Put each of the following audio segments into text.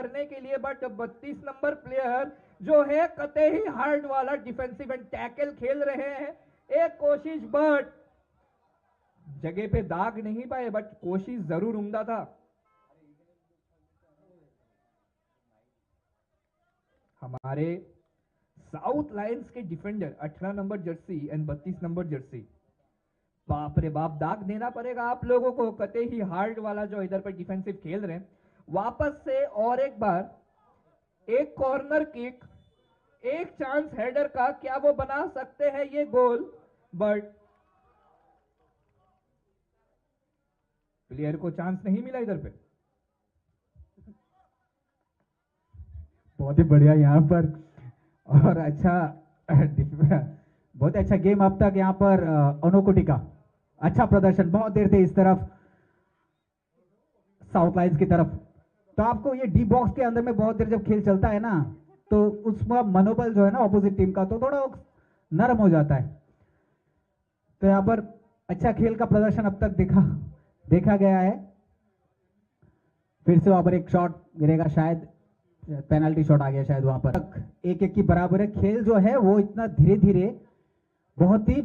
करने के लिए, बट 32 नंबर प्लेयर जो है कतई हार्ड वाला डिफेंसिव एंड टैकल खेल रहे हैं। एक कोशिश, बट जगह पे दाग नहीं पाए, बट कोशिश जरूर उम्दा था। हमारे साउथ लायंस के defender 18 number Jersey and 32 number Jersey, बाप रे बाप, दाग देना पड़ेगा आप लोगों को। कतई ही हार्ड वाला जो इधर पर डिफेंसिव खेल रहे हैं, वापस से और एक बार एक कॉर्नर किक, एक चांस हेडर का, क्या वो बना सकते हैं ये गोल? बट प्लेयर को चांस नहीं मिला इधर पे। बहुत ही बढ़िया यहाँ पर, और अच्छा बहुत अच्छा गेम अब तक यहाँ पर। अनोकोटी का अच्छा प्रदर्शन, बहुत देर थे इस तरफ साउथ लाइन्स की तरफ। तो आपको ये डी बॉक्स के अंदर में बहुत देर जब खेल चलता है ना, तो उसमें मनोबल जो है ना ऑपोजिट टीम का तो थोड़ा नरम हो जाता है। तो यहाँ पर अच्छा खेल का प्रदर्शन अब तक देखा गया है। फिर से वहां पर एक शॉट गिरेगा, शायद पेनल्टी शॉट आ गया शायद वहां पर। 1-1 की बराबर है। खेल जो है वो इतना धीरे धीरे बहुत ही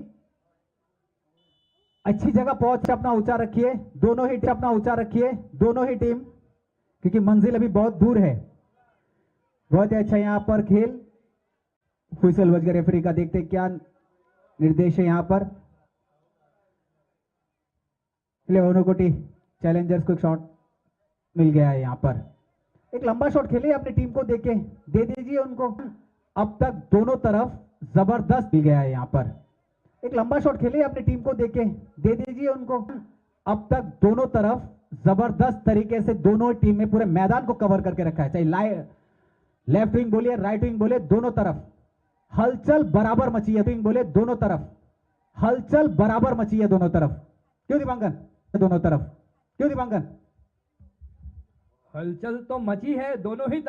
अच्छी जगह पहुंच, अपना ऊंचा रखिए दोनों ही, अपना ऊंचा रखिए दोनों ही टीम, क्योंकि मंजिल अभी बहुत दूर है। बहुत ही अच्छा यहाँ पर खेल। हुइसल बज गया रेफरी का, देखते क्या निर्देश है यहाँ पर। ओनोकोटी चैलेंजर्स को एक शॉट मिल गया है यहाँ पर। एक लंबा शॉट खेलिए अपनी टीम को देके, दे दीजिए उनको। अब तक दोनों तरफ जबरदस्त मिल गया है यहाँ पर। एक लंबा शॉट खेलिए अपनी टीम को देके, दे दीजिए उनको। अब तक दोनों तरफ जबरदस्त तरीके से दोनों टीम में पूरे मैदान को कवर करके रखा है, चाहे लेफ्ट विंग बोलिए राइट विंग बोले, दोनों तरफ हलचल बराबर मची है। विंग बोले दोनों तरफ हलचल बराबर मची है, दोनों तरफ। क्यों दीपांकन? दोनों तरफ क्यों दीपांकन? हलचल तो मची है दोनों ही